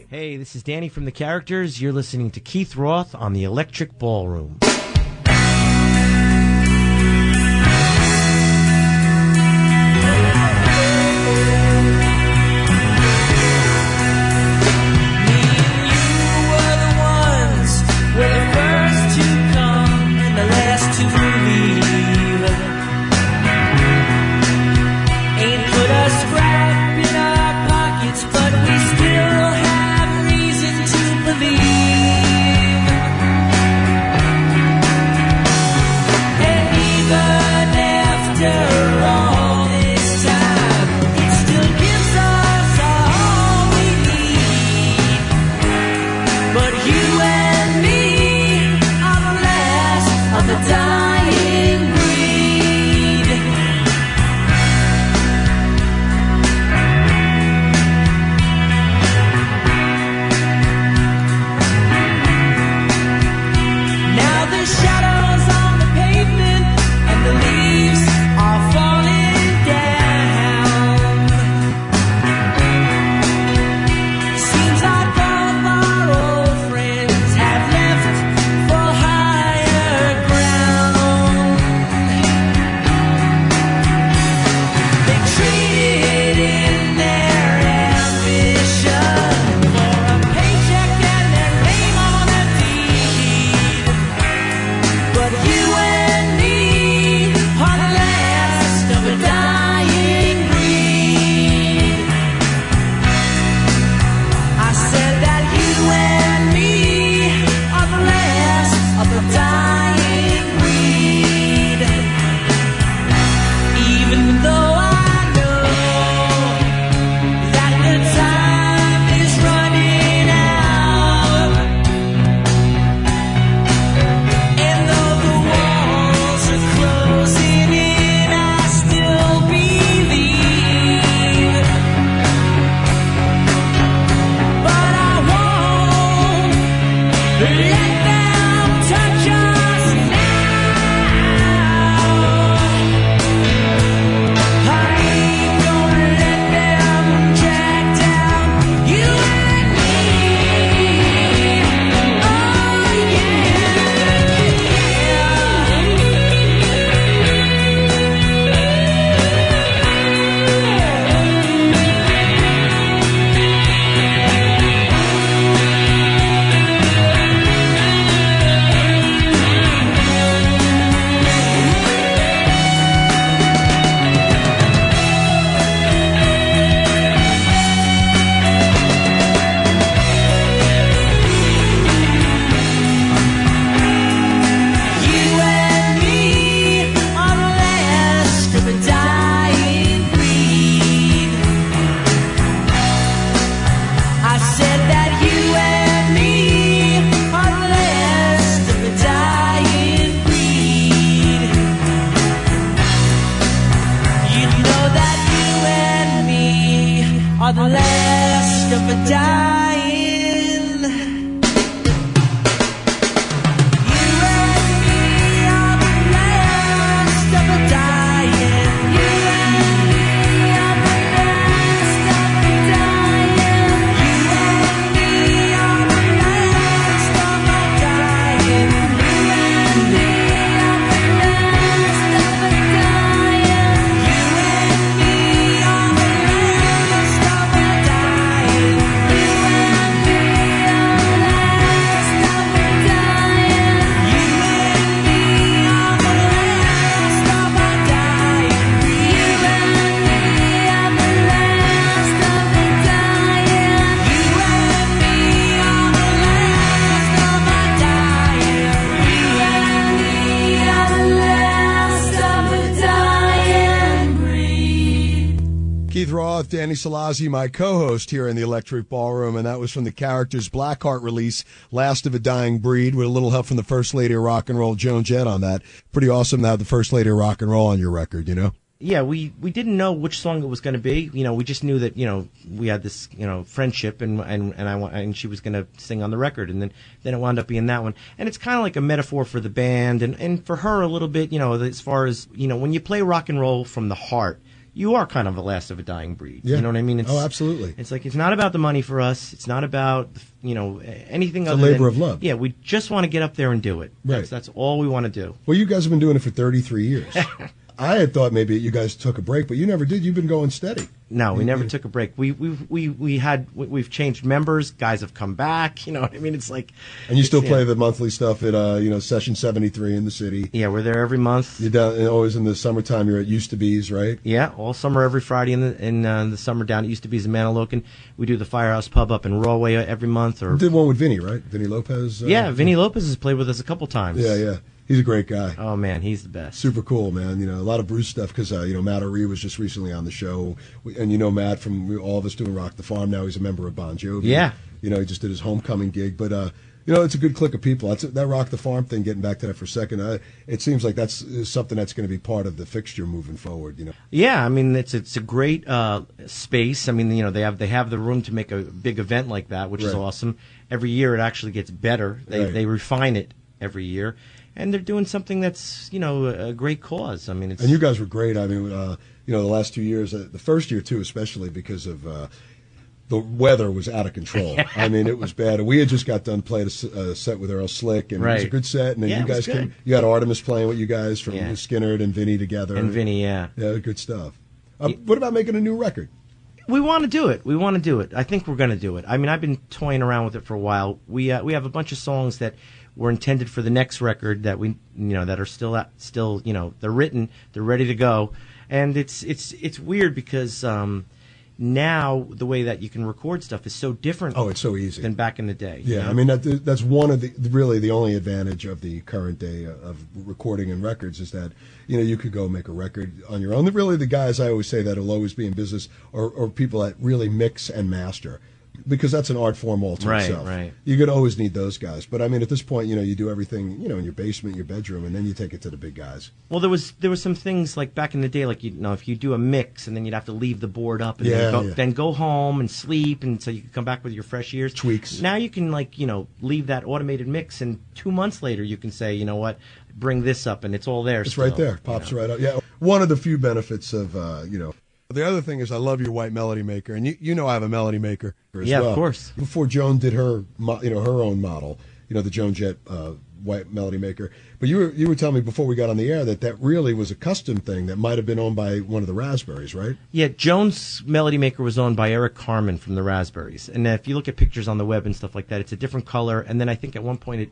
Hey, this is Danny from The Characters. You're listening to Keith Roth on The Electric Ballroom. Keith Roth, Danny Solazzi, my co-host here in the Electric Ballroom, and that was from the Characters' Blackheart release, Last of a Dying Breed, with a little help from the First Lady of Rock and Roll, Joan, Jett, on that. Pretty awesome to have the First Lady of Rock and Roll on your record, you know? Yeah, we didn't know which song it was going to be. You know, we just knew that, you know, we had this, you know, friendship, and she was going to sing on the record, and then it wound up being that one. And it's kind of like a metaphor for the band, and for her a little bit, you know, as far as, you know, when you play rock and roll from the heart, you are kind of the last of a dying breed. Yeah. You know what I mean? Absolutely. It's like, it's not about the money for us. It's not about, anything other than... It's a labor than, of love. Yeah, we just want to get up there and do it. Right. That's all we want to do. Well, you guys have been doing it for 33 years. I had thought maybe you guys took a break, but you never did. You've been going steady. No, we never took a break. We've changed members. Guys have come back. You know what I mean? It's like, and you still play the monthly stuff at Session 73 in the city. Yeah, we're there every month. You're down always in the summertime. You're at Used to Be's, right? Yeah, all summer, every Friday in the summer down at Used to Be's in Manalocan. We do the Firehouse Pub up in Rawway every month. Or you did one with Vinny, right? Vinny Lopez. Yeah, Vinny Lopez has played with us a couple times. Yeah. He's a great guy. Oh, man, he's the best. Super cool, man. A lot of Bruce stuff because, Matt O'Ree was just recently on the show. And Matt from all of us doing Rock the Farm. Now he's a member of Bon Jovi. Yeah. He just did his homecoming gig. But, it's a good clique of people. That Rock the Farm thing, getting back to that for a second, it seems like that's something that's going to be part of the fixture moving forward, Yeah, I mean, it's a great space. I mean, they have the room to make a big event like that, which is awesome. Every year it actually gets better. They refine it every year. And they're doing something that's, a great cause. I mean, and you guys were great. I mean, the last 2 years, the first year too, especially because of the weather was out of control. I mean, it was bad. We had just got done playing a set with Earl Slick, and it was a good set. And then you guys came. You had Artemis playing with you guys from Skinner and Vinny together. And Vinny, yeah, good stuff. What about making a new record? We want to do it. I think we're going to do it. I mean, I've been toying around with it for a while. We have a bunch of songs that were intended for the next record that that are still they're written, they're ready to go, and it's weird because now the way that you can record stuff is so different. Oh, it's so easy than back in the day. Yeah, I mean that's one of the only advantage of the current day of recording and records is that you could go make a record on your own. Really, the guys I always say that will always be in business are people that really mix and master. Because that's an art form all to itself. Right. You could always need those guys. But I mean, at this point, you do everything, in your basement, your bedroom, and then you take it to the big guys. Well, there was some things like back in the day, like if you do a mix, and then you'd have to leave the board up, and then go home and sleep, and so you could come back with your fresh ears. Tweaks. Now you can leave that automated mix, and 2 months later you can say, you know what, bring this up, and it's all there. It's still, right there, pops right up. Yeah, one of the few benefits of The other thing is I love your white melody maker, and I have a melody maker as well. Yeah, of course. Before Joan did her, her own model, the Joan Jett white melody maker. But you were telling me before we got on the air that really was a custom thing that might have been owned by one of the Raspberries, right? Yeah, Joan's melody maker was owned by Eric Carmen from the Raspberries, and if you look at pictures on the web and stuff like that, it's a different color. And then I think at one point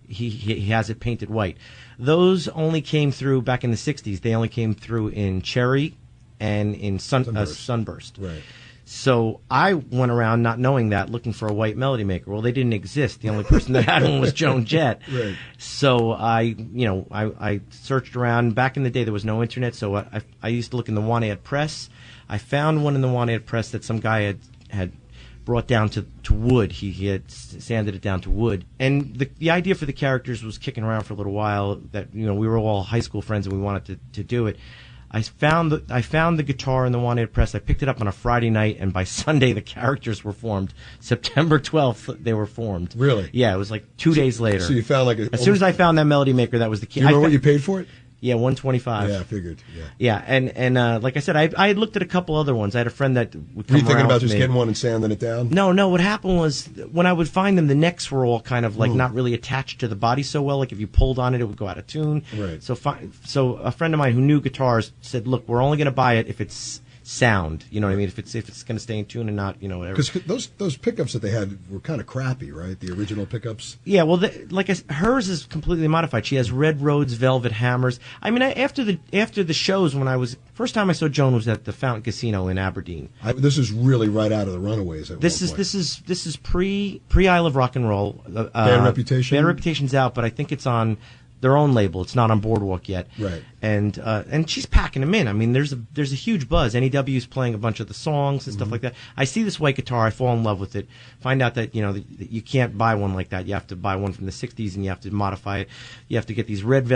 he has it painted white. Those only came through back in the '60s. They only came through in cherry and in sunburst. Right. So I went around not knowing that, looking for a white melody maker. Well, they didn't exist. The only person that had one was Joan Jett. Right. So I searched around. Back in the day, there was no internet, so I used to look in the Want-Ad press. I found one in the Want-Ad press that some guy had brought down to wood. He had sanded it down to wood. And the idea for the characters was kicking around for a little while, that we were all high school friends and we wanted to do it. I found the guitar in the Want-Ad press. I picked it up on a Friday night, and by Sunday the characters were formed. September 12th they were formed. Really? Yeah, it was like 2 days later. So you found as soon as I found that melody maker, that was the key. Do you remember what you paid for it? Yeah, $125. Yeah, I figured. Yeah, and like I said, I had looked at a couple other ones. I had a friend that would come. Were you thinking about just getting one and sanding it down? No. What happened was when I would find them, the necks were all kind of like not really attached to the body so well. Like if you pulled on it, it would go out of tune. Right. So a friend of mine who knew guitars said, "Look, we're only going to buy it if it's sound. You know what I mean? If it's going to stay in tune and not, whatever." Because those pickups that they had were kind of crappy, right? The original pickups. Yeah, well, hers is completely modified. She has red Rhodes velvet hammers. I mean, after the shows, when first time I saw Joan was at the Fountain Casino in Aberdeen. This is really right out of the Runaways. This is pre Isle of Rock and Roll. Bad Reputation. Bad Reputation's out, but I think it's on their own label. It's not on Boardwalk yet. Right. And she's packing them in. I mean, there's a huge buzz. NEW's playing a bunch of the songs and stuff like that. I see this white guitar, I fall in love with it. Find out that that you can't buy one like that. You have to buy one from the '60s, and you have to modify it. You have to get these red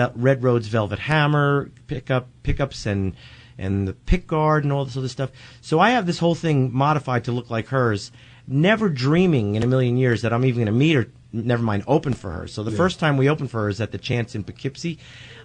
Rhodes velvet hammer pickups and the pick guard and all this other stuff. So I have this whole thing modified to look like hers. Never dreaming in a million years that I'm even going to meet her never mind open for her. So the first time we opened for her is at the Chance in Poughkeepsie.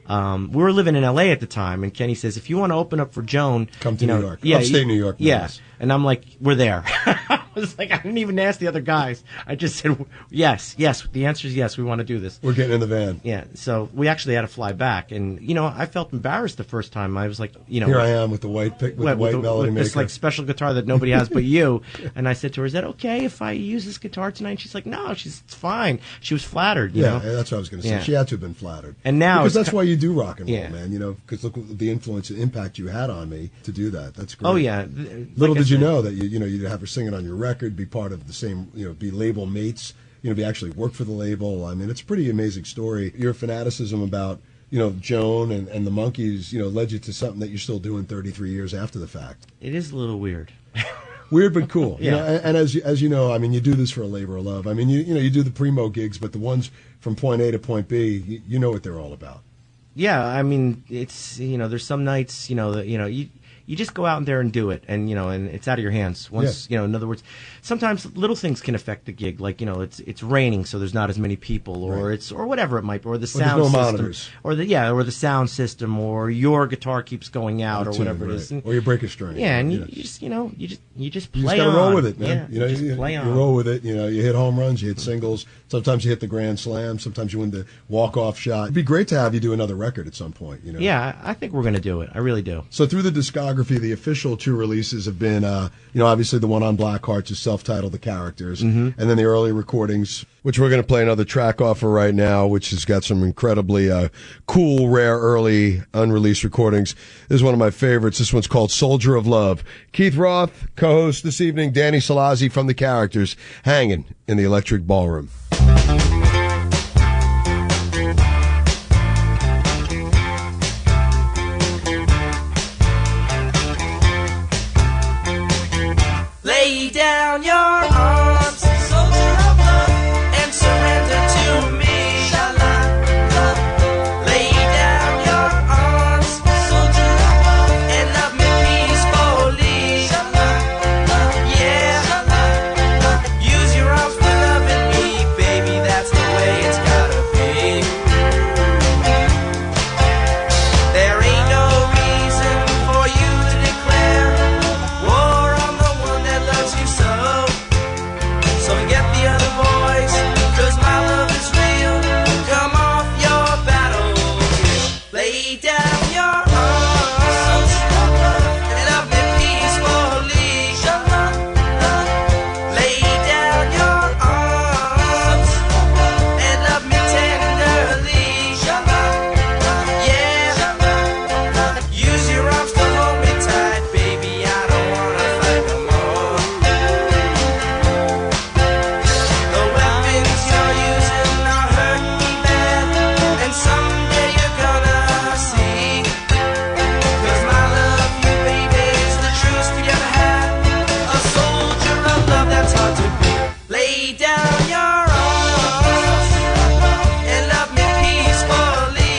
We were living in L.A. at the time, and Kenny says, if you want to open up for Joan... Come to New York. Upstate New York. Yeah. And I'm like, we're there. I was like, I didn't even ask the other guys. I just said, yes. The answer is yes, we want to do this. We're getting in the van. Yeah. So we actually had to fly back. And, I felt embarrassed the first time. I was like, Here I am with the white melody maker. This, like, special guitar that nobody has but you. And I said to her, is that okay if I use this guitar tonight? And she's like, no, it's fine. She was flattered, you know? That's what I was going to say. Yeah. She had to have been flattered. And now... Because that's why you do rock and roll, man. Because look at the influence and impact you had on me to do that. That's great. Oh, yeah. Little did you know that you'd have her singing on your record, be part of the same, be label mates, be actually work for the label. I mean, it's a pretty amazing story. Your fanaticism about, Joan and the Monkees, led you to something that you're still doing 33 years after the fact. It is a little weird. Weird but cool. Yeah. And as you know, I mean, you do this for a labor of love. I mean, you do the primo gigs, but the ones from point A to point B, you know what they're all about. Yeah, I mean, it's there's some nights that you just go out there and do it, and and it's out of your hands. Once in other words, sometimes little things can affect the gig, like it's raining, so there's not as many people, or or whatever it might be, or the sound there's no system, monitors. or the sound system, or your guitar keeps going out, or whatever it is, or you break a string. Yeah, and you just play on. You just gotta roll with it, man. Yeah, you play on. You roll with it. You hit home runs, you hit singles. Sometimes you hit the grand slam. Sometimes you win the walk-off shot. It'd be great to have you do another record at some point. Yeah, I think we're gonna do it. I really do. So through the discography, the official 2 releases have been, obviously the one on Blackhearts is self-titled The Characters, and then the early recordings, which we're going to play another track off of right now, which has got some incredibly cool, rare, early, unreleased recordings. This is one of my favorites. This one's called Soldier of Love. Keith Roth, co-host this evening, Danny Solazzi from The Characters, hanging in the Electric Ballroom. Lay down your arms, soldier of love, and surrender to me. Lay down your arms, soldier of love, and love me peacefully. Yeah, use your arms for loving me, baby, that's the way it's gotta be. There ain't no reason for you to declare war on the one that loves you so. So forget the other boys, 'cause my love is real. Come off your battlefield. Lay down your arms and love me peacefully. Lay down your arms and love me tenderly. Yeah, use your arms to hold me tight, baby, I don't wanna fight no more. The weapons you're using are hurting me bad, and someday you're gonna see. 'Cause my love for you, baby, is the truest you ever had. A soldier of love that's hard to be. Lay down your arms and love me peacefully.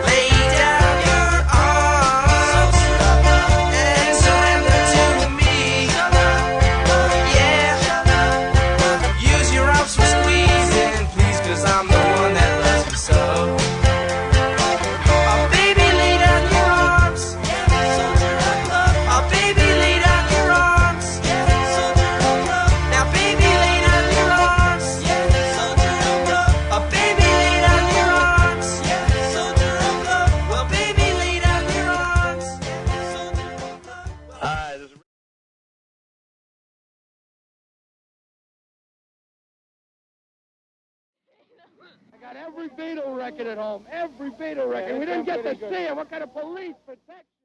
Lay down your arms and surrender to me. Yeah, use your arms for squeezing, please, 'cause I'm the one that loves you so. Oh, baby, lay down your arms. Soldier of love. Oh, baby, lay down your arms. Soldier of love. Now, baby, lay down your arms. Soldier of love. Oh, baby, lay down your arms. Soldier of love. Well, baby, lay down your arms. Soldier of love. Hi, this is I got every Beatle record at home. Every Beatle record. We didn't get to see it. What kind of police protection?